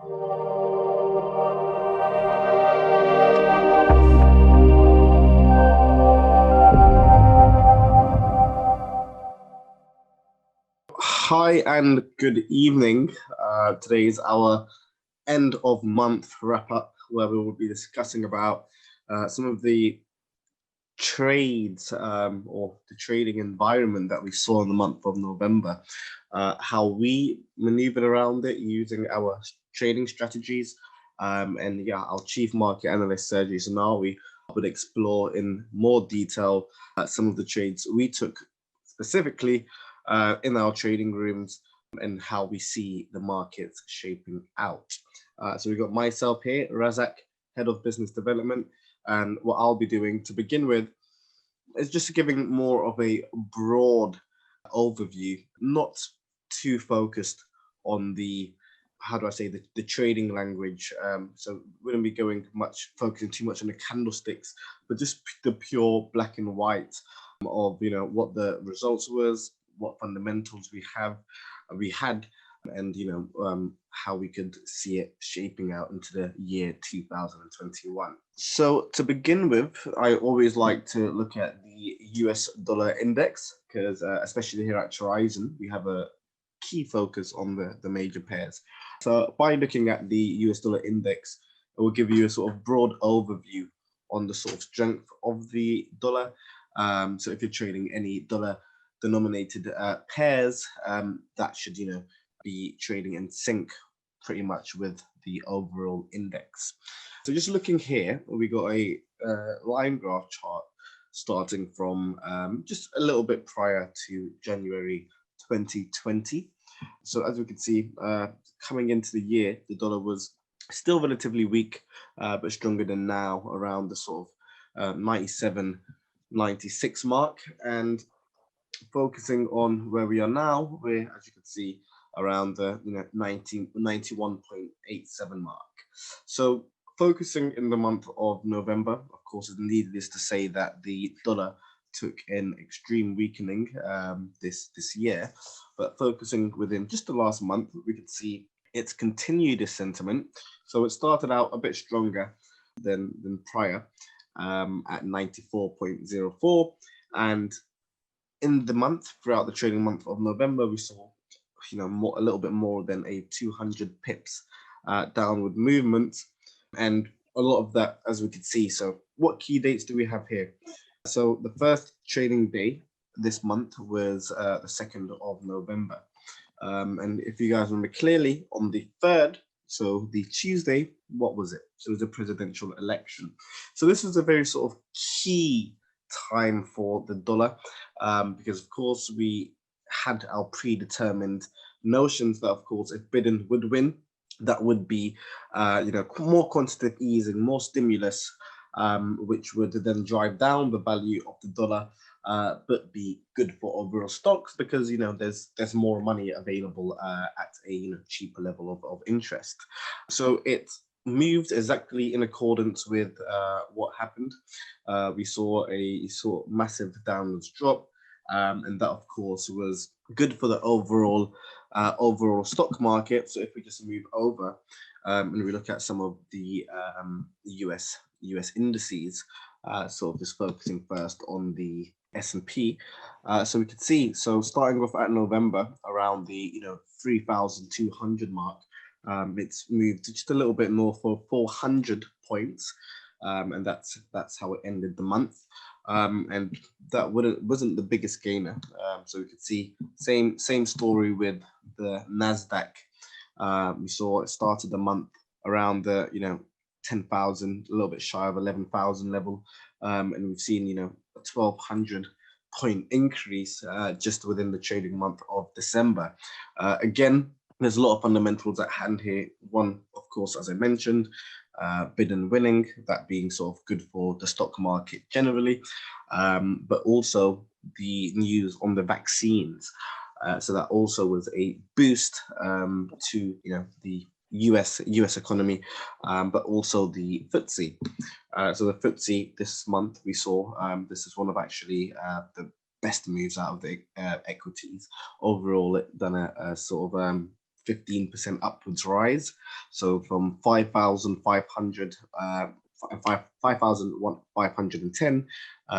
Hi and good evening. Today is our end of month wrap up where we will be discussing about some of the trades or the trading environment that we saw in the month of November, how we maneuvered around it using our trading strategies. And yeah, our chief market analyst, Zenawi, would explore in more detail some of the trades we took specifically in our trading rooms and how we see the markets shaping out. So we've got myself here, Razak, Head of Business Development, and what I'll be doing to begin with is just giving more of a broad overview, not too focused on the, how do I say, the trading language. So we wouldn't be going much, focusing too much on the candlesticks, but just the pure black and white of, you know, what the results was, what fundamentals we had, and how we could see it shaping out into the year 2021. So to begin with, I always like to look at the US dollar index because especially here at Horizon, we have a key focus on the major pairs. So by looking at the US dollar index, it will give you a sort of broad overview on the sort of strength of the dollar. So if you're trading any dollar denominated pairs, that should be trading in sync pretty much with the overall index. So just looking here, we got a line graph chart starting from just a little bit prior to January 2020. So as we can see, coming into the year, the dollar was still relatively weak, but stronger than now, around the sort of 97, 96 mark. And focusing on where we are now, we're, as you can see, around the 91.87 mark. So focusing in the month of November, of course, it's needless to say that the dollar took an extreme weakening this year, but focusing within just the last month, we could see it's continued this sentiment. So it started out a bit stronger than prior at 94.04, and in the month, throughout the trading month of November, we saw a little bit more than a 200 pips downward movement, and a lot of that, as we could see. So what key dates do we have here? So the first trading day this month was the 2nd of November. And if you guys remember clearly, on the 3rd, so the Tuesday, what was it? So it was a presidential election. So this was a very sort of key time for the dollar, because of course we had our predetermined notions that, of course, if Biden would win, that would be more quantitative easing, more stimulus, which would then drive down the value of the dollar, but be good for overall stocks because there's more money available at a cheaper level of interest. So it moved exactly in accordance with what happened. We saw a sort of massive downwards drop, and that of course was good for the overall stock market. So if we just move over and we look at some of the US indices, sort of just focusing first on the S&P, so we could see, so starting off at November around the 3,200 mark, it's moved just a little bit north of 400 points, and that's how it ended the month. And that wasn't the biggest gainer. So we could see same story with the Nasdaq. We saw it started the month around the 10,000, a little bit shy of 11,000 level, and we've seen a 1,200 point increase just within the trading month of December. Again, there's a lot of fundamentals at hand here. One, of course, as I mentioned, Biden winning, that being sort of good for the stock market generally, but also the news on the vaccines. So that also was a boost to the US economy, but also the FTSE. So the FTSE this month we saw, this is one of actually the best moves out of the equities. Overall, it done a sort of 15% upwards rise. So from 5,500, 5,510,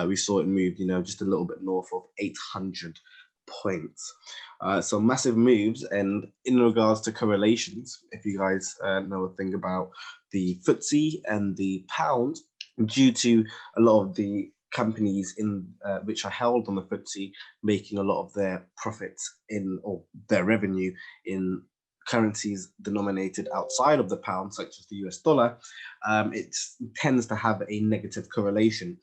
we saw it move, just a little bit north of 800 points. So massive moves. And in regards to correlations, if you guys know a thing about the FTSE and the pound, due to a lot of the companies in which are held on the FTSE making a lot of their profits or their revenue in currencies denominated outside of the pound, such as the US dollar, it tends to have a negative correlation.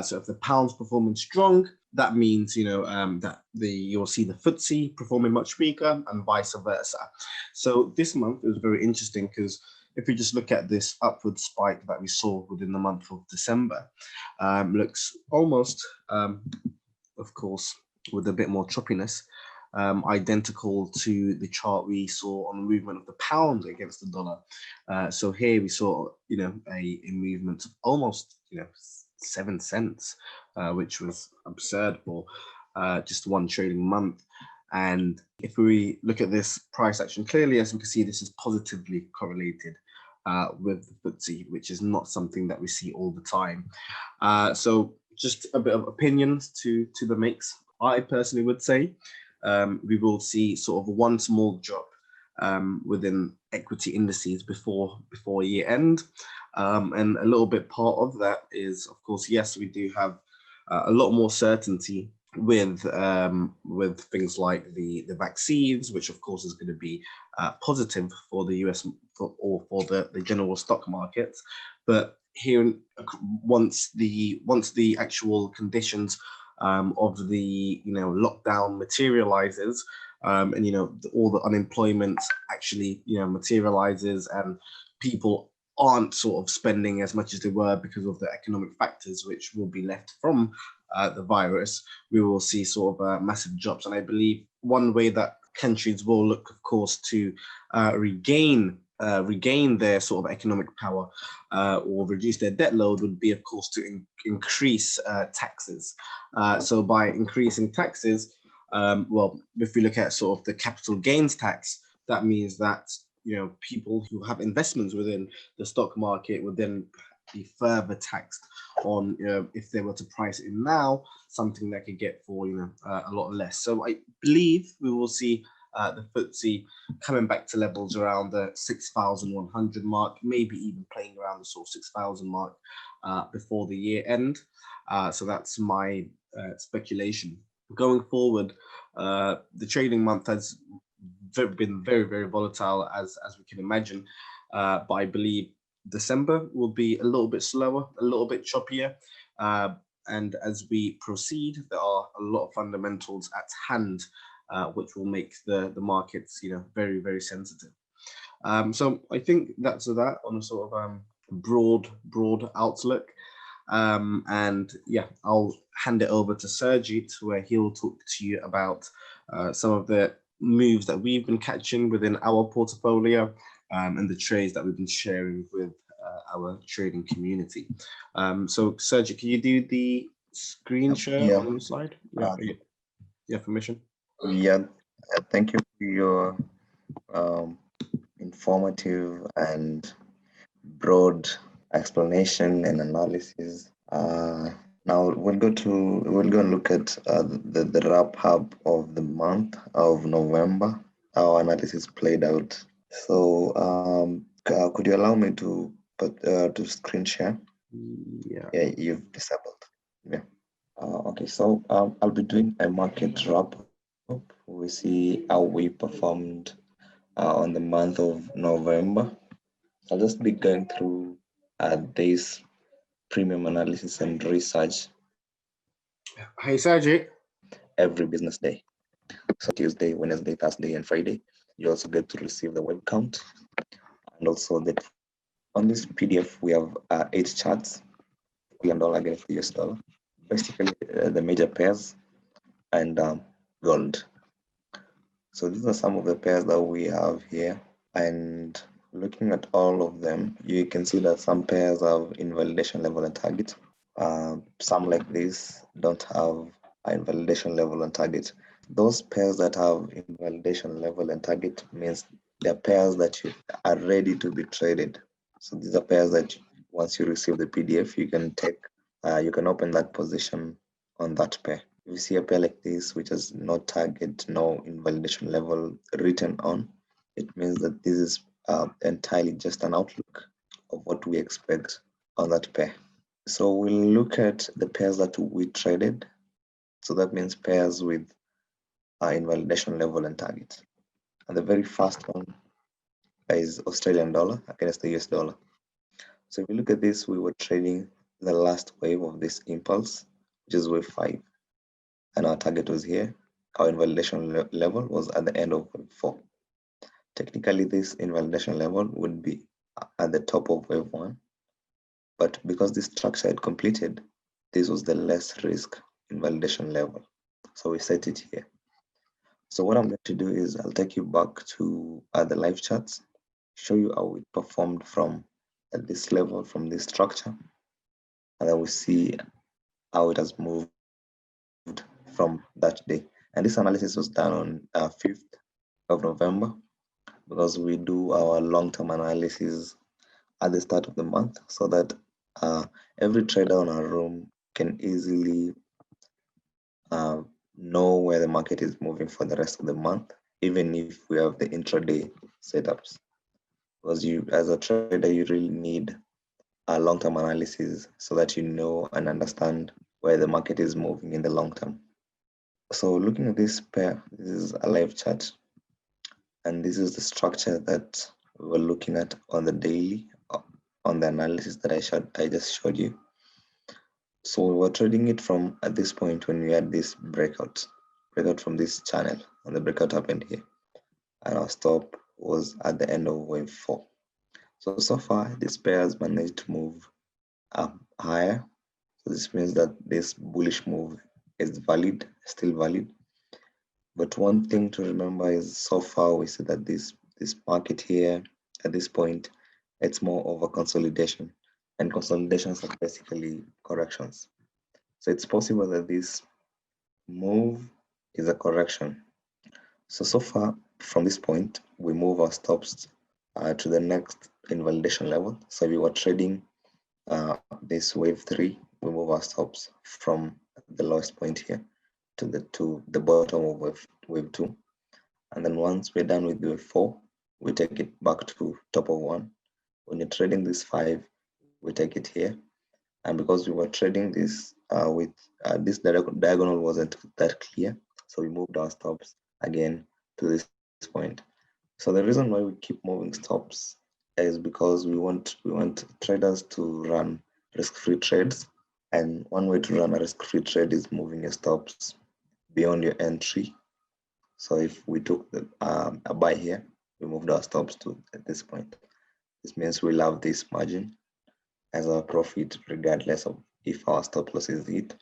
So if the pound's performing strong, that means that you'll see the FTSE performing much weaker and vice versa. So this month is very interesting because if we just look at this upward spike that we saw within the month of December, looks almost, of course, with a bit more choppiness, identical to the chart we saw on the movement of the pound against the dollar. So here we saw, a movement of almost, 7 cents, which was absurd for just one trading month. And if we look at this price action clearly, as we can see, this is positively correlated with the FTSE, which is not something that we see all the time. So just a bit of opinions to the mix. I personally would say we will see sort of one small drop within equity indices before year end. And a little bit part of that is, of course, yes, we do have a lot more certainty with things like the vaccines, which of course is going to be positive for the US or for the general stock markets. But here, once the actual conditions of the lockdown materializes, and all the unemployment actually materializes, and people aren't sort of spending as much as they were because of the economic factors which will be left from the virus, we will see sort of massive drops. And I believe one way that countries will look, of course, to regain their sort of economic power or reduce their debt load would be, of course, to increase taxes. So by increasing taxes, well, if we look at sort of the capital gains tax, that means that people who have investments within the stock market would then be further taxed on if they were to price it in now, something they could get for a lot less. So I believe we will see the FTSE coming back to levels around the 6,100 mark, maybe even playing around the sort of 6,000 mark before the year end. So that's my speculation. Going forward, the trading month has been very, very volatile, as we can imagine. But I believe December will be a little bit slower, a little bit choppier. And as we proceed, there are a lot of fundamentals at hand, which will make the markets, very, very sensitive. So I think that's that on a sort of broad outlook. And yeah, I'll hand it over to Surjeet, where he'll talk to you about some of the moves that we've been catching within our portfolio and the trades that we've been sharing with our trading community. So Surjeet, can you do the screen share on the slide? Yeah, permission. Yeah, thank you for your informative and broad explanation and analysis. Now we'll go and look at the wrap up of the month of November. Our analysis played out. So could you allow me to screen share? Yeah. Yeah, you've disabled. Yeah. Okay, so I'll be doing a market wrap up. We see how we performed on the month of November. I'll just be going through this premium analysis and research. Hey, Surjeet. Every business day. So Tuesday, Wednesday, Thursday, and Friday. You also get to receive the web count. And also that on this PDF, we have 8 charts, $1 against the US dollar. Basically, the major pairs and gold. So these are some of the pairs that we have here. And looking at all of them, you can see that some pairs have invalidation level and target. Some like this don't have an invalidation level and target. Those pairs that have invalidation level and target means they're pairs that you are ready to be traded. So these are pairs that once you receive the PDF, you can take, you can open that position on that pair. If you see a pair like this, which has no target, no invalidation level written on, it means that this is entirely just an outlook of what we expect on that pair. So we'll look at the pairs that we traded. So that means pairs with invalidation level and target. And the very first one is Australian dollar against the US dollar. So if you look at this, we were trading the last wave of this impulse, which is wave 5. And our target was here. Our invalidation level was at the end of wave 4. Technically, this invalidation level would be at the top of wave 1. But because this structure had completed, this was the less risk invalidation level. So we set it here. So what I'm going to do is I'll take you back to the live charts, show you how it performed from at this level, from this structure, and then we see how it has moved from that day. And this analysis was done on 5th of November because we do our long-term analysis at the start of the month so that every trader on our room can easily know where the market is moving for the rest of the month, even if we have the intraday setups. Because you, as a trader, you really need a long-term analysis so that you know and understand where the market is moving in the long term. So looking at this pair, this is a live chart, and this is the structure that we were looking at on the daily, on the analysis that I just showed you. So we were trading it from at this point when we had this breakout from this channel, and the breakout happened here, and our stop was at the end of wave 4. So far this pair has managed to move up higher. So this means that this bullish move is valid, still valid. But one thing to remember is so far we see that this market here at this point, it's more of a consolidation, and consolidations are basically corrections. So it's possible that this move is a correction. So far from this point, we move our stops to the next invalidation level. So we were trading this wave 3, we move our stops from the lowest point here to the bottom of wave 2. And then once we're done with wave 4, we take it back to top of 1. When you're trading this 5, we take it here. And because we were trading this with this diagonal wasn't that clear, so we moved our stops again to this point. So the reason why we keep moving stops is because we want traders to run risk-free trades, and one way to run a risk-free trade is moving your stops beyond your entry. So if we took a buy here, we moved our stops to at this point. This means we'll have this margin as our profit regardless of if our stop loss is hit.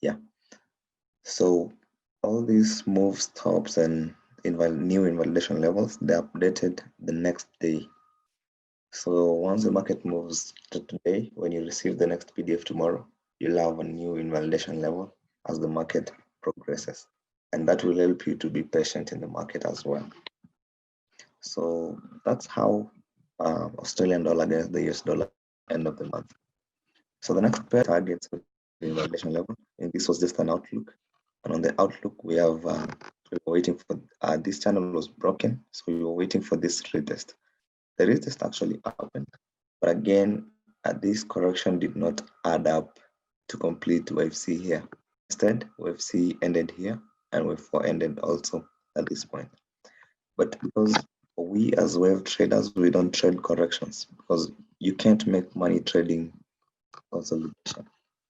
Yeah. So all these move stops and new invalidation levels, they're updated the next day. So once the market moves to today, when you receive the next PDF tomorrow, you'll have a new invalidation level as the market progresses. And that will help you to be patient in the market as well. So that's how Australian dollar against the US dollar end of the month. So the next pair targets the invalidation level, and this was just an outlook. And on the outlook, we have we were waiting for this channel was broken, so we were waiting for this retest. The retest actually happened, but again, this correction did not add up to complete wave C here. Instead, wave C ended here, and wave 4 ended also at this point. But because we as wave traders, we don't trade corrections because you can't make money trading consolidation.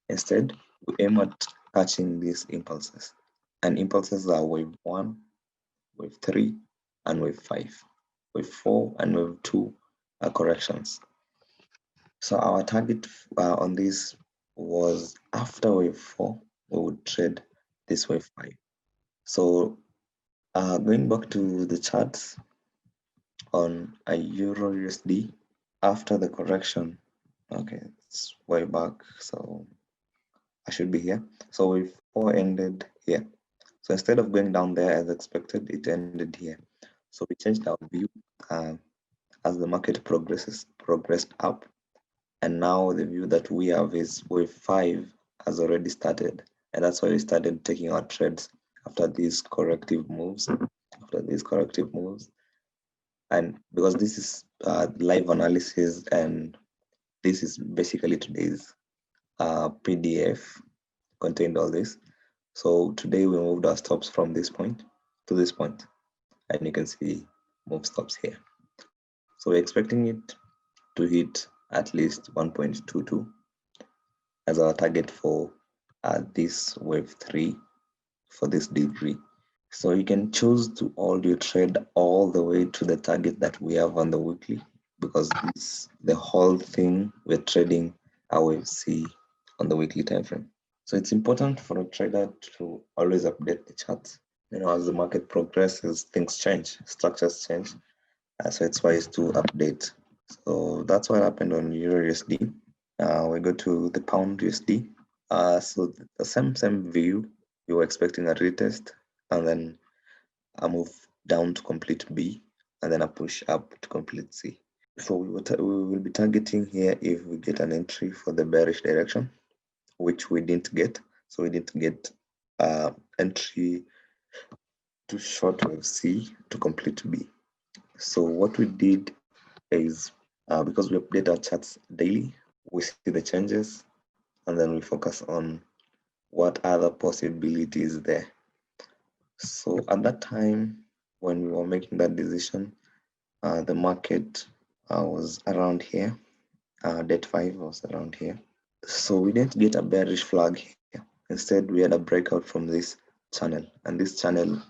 Instead, we aim at catching these impulses. And impulses are wave 1, wave 3, and wave 5. Wave 4 and wave 2 are corrections. So our target on this was after wave 4, we would trade this wave 5. So going back to the charts on a Euro USD, after the correction, okay, it's way back, so I should be here. So wave 4 ended here. So instead of going down there as expected, it ended here. So we changed our view as the market progressed up. And now the view that we have is wave 5 has already started. And that's why we started taking our trades after these corrective moves. And because this is live analysis, and this is basically today's PDF contained all this. So today we moved our stops from this point to this point, and you can see move stops here. So we're expecting it to hit at least 1.22 as our target for this wave 3 for this degree. So you can choose to hold your trade all the way to the target that we have on the weekly, because this the whole thing we're trading our wave C on the weekly time frame. So it's important for a trader to always update the charts. As the market progresses, things change, structures change. So it's wise to update. So that's what happened on Euro USD. We go to the Pound USD. So the same view. You were expecting a retest and then a move down to complete B and then a push up to complete C. So we will be targeting here if we get an entry for the bearish direction, which we didn't get. So we didn't get entry to short wave C to complete B. So what we did is because we update our charts daily, we see the changes and then we focus on what other possibilities there. So at that time, when we were making that decision, the market was around here. Date 5 was around here. So we didn't get a bearish flag here. Instead, we had a breakout from this channel, and this channel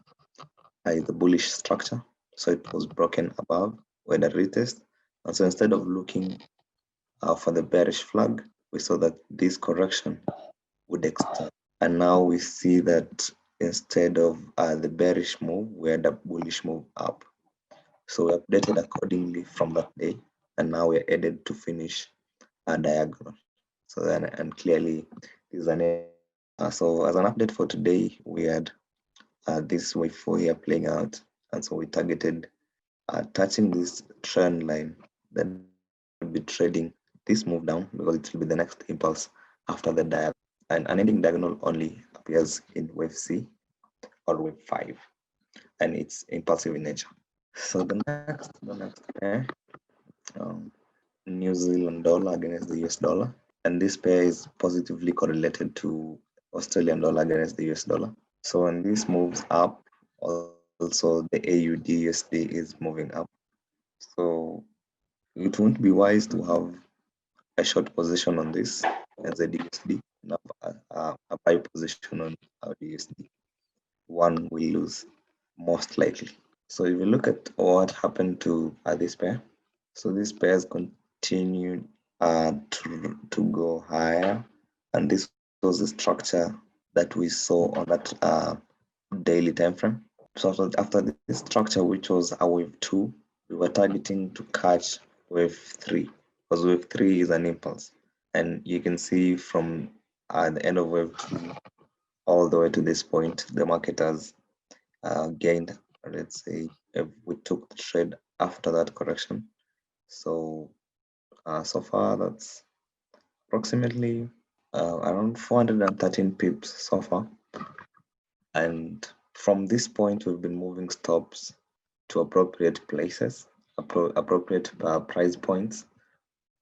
is the bullish structure. So it was broken above with a retest. And so instead of looking for the bearish flag, we saw that this correction would extend. And now we see that instead of the bearish move, we had a bullish move up. So we updated accordingly from that day, and now we're headed to finish a diagonal. So then, and clearly, this is an so as an update for today, we had this wave 4 here playing out, and so we targeted touching this trend line. Then we'll be trading this move down because it will be the next impulse after the diagonal. And an ending diagonal only appears in wave C or wave 5, and it's impulsive in nature. So the next pair, New Zealand dollar against the US dollar, and this pair is positively correlated to Australian dollar against the US dollar. So when this moves up, also the AUD USD is moving up. So it won't be wise to have a short position on this as a DUSD, a buy position on our DUSD. One will lose, most likely. So if you look at what happened to this pair, so this pair has continued to go higher, and this was the structure that we saw on that daily time frame. So after this structure, which was a wave 2, we were targeting to catch wave 3, because wave 3 is an impulse, and you can see from the end of wave 2 all the way to this point, the market has gained. Let's say if we took the trade after that correction. So so far that's approximately around 413 pips so far. And from this point, we've been moving stops to appropriate places, appropriate price points.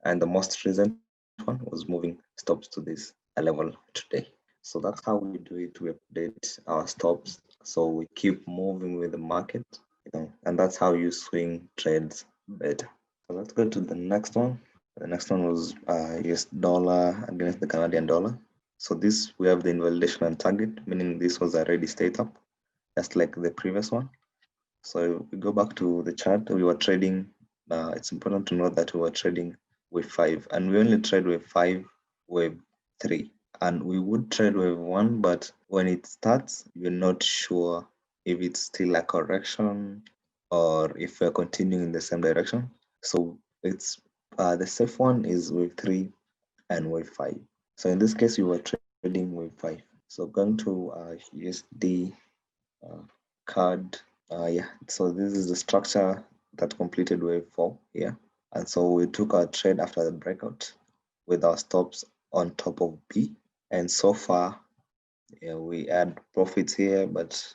And the most recent one was moving stops to this level today. So that's how we do it. We update our stops. So we keep moving with the market, and that's how you swing trades better. So let's go to the next one. The next one was US dollar against the Canadian dollar. So this, we have the invalidation and target, meaning this was already stayed up, just like the previous one. So if we go back to the chart, we were trading, it's important to note that we were trading wave 5, and we only trade wave 5, wave 3. And we would trade wave 1, but when it starts, you're not sure if it's still a correction or if we're continuing in the same direction. So it's the safe one is wave 3 and wave 5. So in this case, we were trading wave 5. So going to USD card. Yeah, so this is the structure that completed wave 4 here. And so we took our trade after the breakout with our stops on top of B. And so far, yeah, we had profits here, but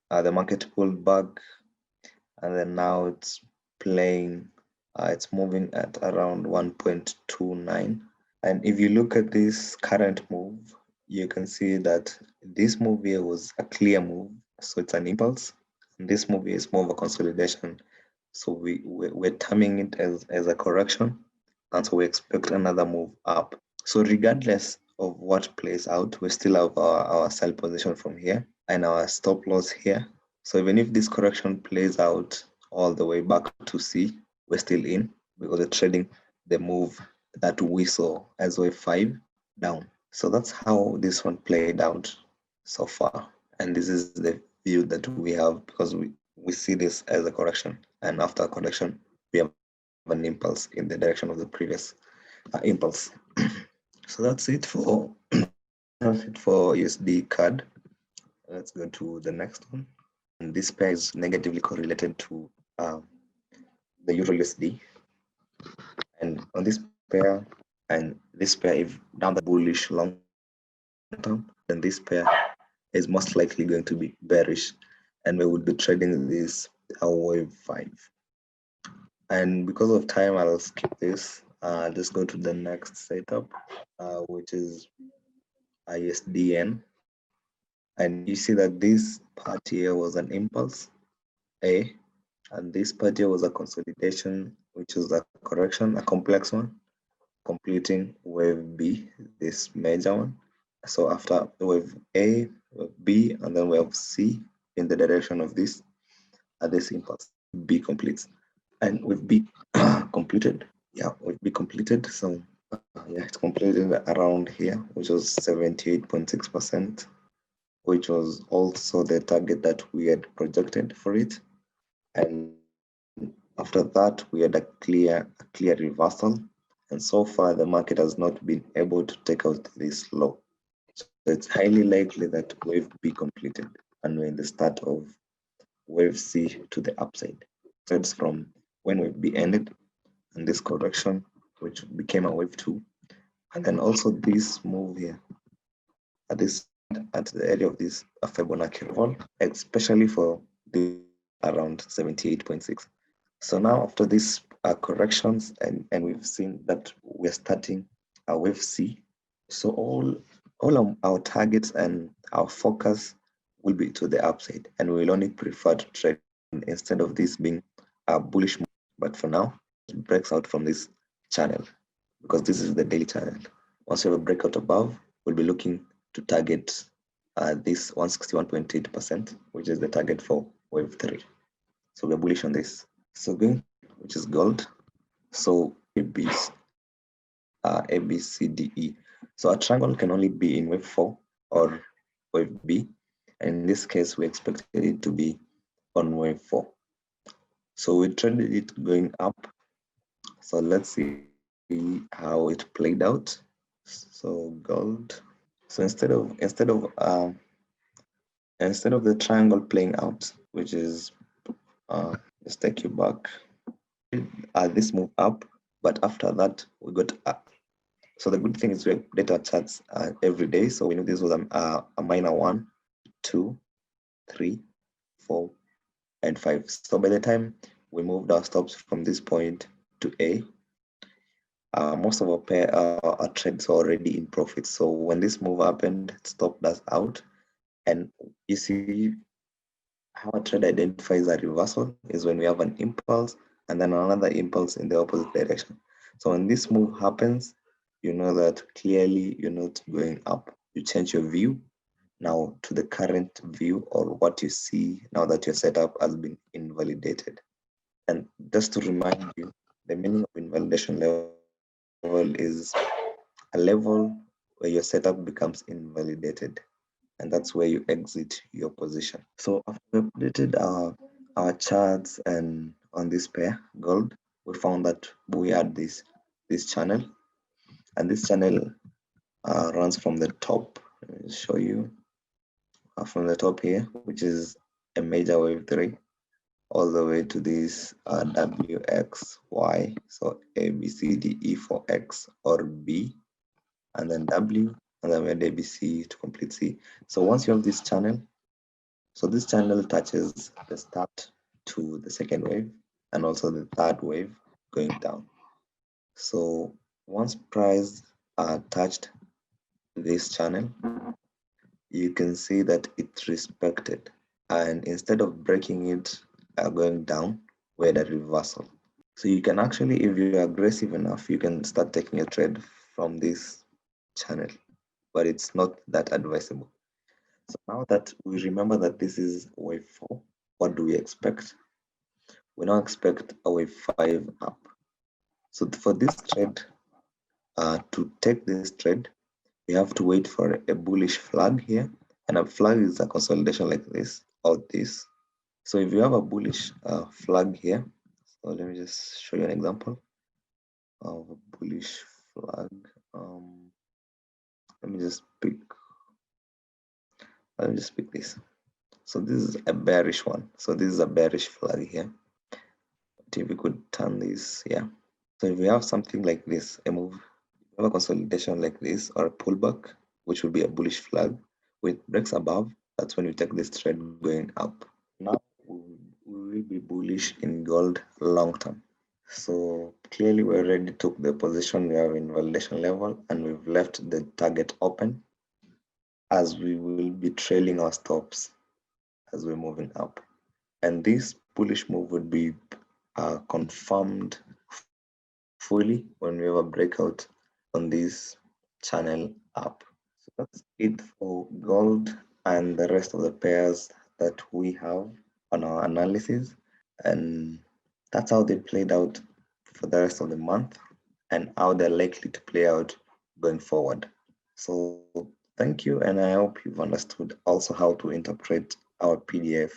the market pulled back, and then now it's playing, it's moving at around 1.29. And if you look at this current move, you can see that this move here was a clear move. So it's an impulse. And this move here is more of a consolidation. So we're terming it as a correction. And so we expect another move up. So regardless of what plays out, we still have our sell position from here and our stop loss here. So even if this correction plays out all the way back to C, we're still in because we're trading the move that we saw as wave 5 down. So that's how this one played out so far. And this is the view that we have because we see this as a correction. And after a correction, we have an impulse in the direction of the previous impulse. So that's it for USD card. Let's go to the next one. And this pair is negatively correlated to the Euro USD. And on this pair, if down the bullish long term, then this pair is most likely going to be bearish, and we would be trading this wave 5. And because of time, I'll skip this. Just go to the next setup, which is ISDN. And you see that this part here was an impulse A, and this part here was a consolidation, which is a correction, a complex one, completing wave B, this major one. So after wave A, wave B, and then wave C in the direction of this impulse, B completes. And with B completed, yeah, with B completed, so yeah, it's completed around here, which was 78.6%, which was also the target that we had projected for it. And after that, we had a clear reversal. And so far, the market has not been able to take out this low. So it's highly likely that wave B completed, and we're in the start of wave C to the upside. So it's from when wave B ended and this correction, which became a wave 2. And then also this move here at the area of this Fibonacci level, especially for the around 78.6. So now after these corrections, and we've seen that we're starting a wave C. So all of our targets and our focus will be to the upside, and we'll only prefer to trade instead of this being a bullish move. But for now, it breaks out from this channel because this is the daily channel. Once we have a breakout above, we'll be looking to target this 161.8%, which is the target for wave 3. So we're bullish on this. So going, which is gold. So A, B, C, D, E. So a triangle can only be in wave 4 or wave B. And in this case, we expected it to be on wave 4. So we traded it going up. So let's see how it played out. So gold. So instead of the triangle playing out, which is let's take you back. This move up, but after that we got up. So the good thing is we update our charts every day. So we know this was a minor 1, 2, 3, 4, and 5. So by the time we moved our stops from this point to A, most of our trades are already in profit. So when this move happened, it stopped us out. And you see how a trade identifies a reversal is when we have an impulse and then another impulse in the opposite direction. So when this move happens, you know that clearly you're not going up. You change your view now to the current view, or what you see now that your setup has been invalidated. And just to remind you, the meaning of invalidation level is a level where your setup becomes invalidated, and that's where you exit your position. So after we updated our charts and on this pair gold, we found that we had this channel, and this channel runs from the top. Let me show you from the top here, which is a major wave 3 all the way to this WXY. So A, B, C, D, E for X or B, and then W, and then we had ABC to complete C. So once you have this channel, so this channel touches the start to the second wave and also the third wave going down. So once price touched this channel, you can see that it respected, and instead of breaking it going down, we had a reversal. So you can actually, if you're aggressive enough, you can start taking a trade from this channel, but it's not that advisable. So now that we remember that this is wave 4, what do we expect? We now expect a wave 5 up. So for this trade, to take this trade, we have to wait for a bullish flag here, and a flag is a consolidation like this or this. So if you have a bullish flag here, so let me just show you an example of a bullish flag. Let me just pick this. So this is a bearish one. So this is a bearish flag here. If we could turn this, yeah. So if we have something like this, a move, we have a consolidation like this or a pullback, which will be a bullish flag with breaks above, that's when you take this trade going up. Now we will be bullish in gold long term. So clearly we already took the position we have in validation level, and we've left the target open, as we will be trailing our stops as we're moving up. And this bullish move would be confirmed fully when we have a breakout on this channel up. So that's it for gold and the rest of the pairs that we have on our analysis. And that's how they played out for the rest of the month and how they're likely to play out going forward. So thank you, and I hope you've understood also how to interpret our PDF.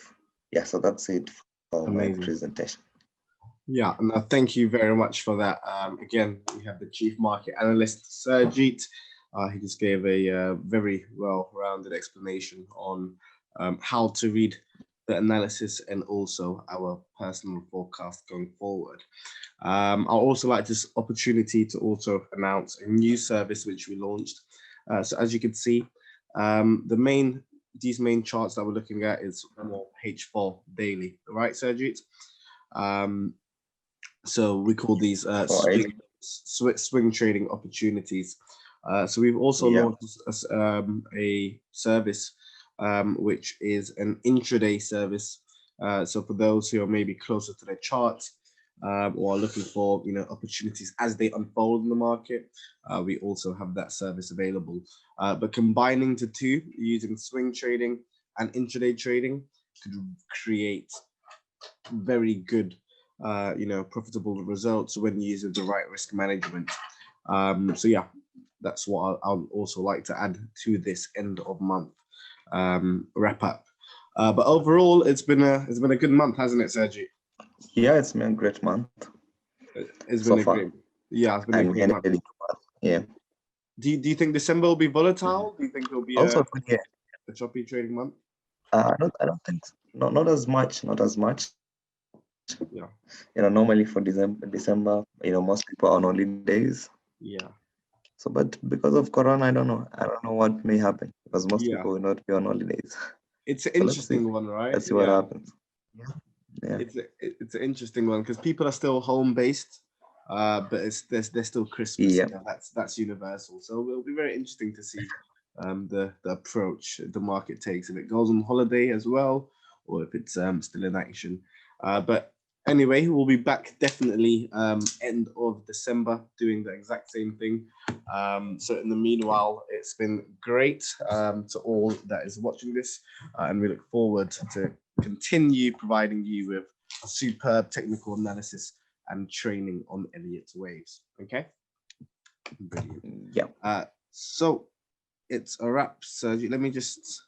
Yeah, so that's it for my presentation. Yeah, no, thank you very much for that. Again, we have the Chief Market Analyst, Surjeet. He just gave a very well-rounded explanation on how to read the analysis and also our personal forecast going forward. I'll also like this opportunity to also announce a new service which we launched. So as you can see, these main charts that we're looking at is more H4 daily, right, Surjeet? So we call these swing trading opportunities. So we've also launched a service which is an intraday service. So for those who are maybe closer to their charts or are looking for opportunities as they unfold in the market, we also have that service available. But combining the two, using swing trading and intraday trading, could create very good profitable results when using the right risk management. So yeah, that's what I'll also like to add to this end of month wrap up. But overall, it's been a good month, hasn't it, Sergi? Yeah, it's been a great month. It's been great. Yeah, it's been a great month. Yeah. Do you think December will be volatile? Do you think it'll be also a choppy trading month? I don't think so. Not as much. Yeah. Normally for December, most people are on holidays. Yeah. So, but because of Corona, I don't know what may happen, because most people will not be on holidays. It's an interesting one, right? Let's see what happens. Yeah. It's an interesting one because people are still home based, but there's still Christmas. Yeah. That's universal. So it'll be very interesting to see the approach the market takes, if it goes on holiday as well, or if it's still in action. But anyway, we'll be back definitely end of December doing the exact same thing. So in the meanwhile, it's been great to all that is watching this, and we look forward to continue providing you with a superb technical analysis and training on Elliott Waves. Okay. Brilliant. Yeah. So it's a wrap, Sergi. Let me just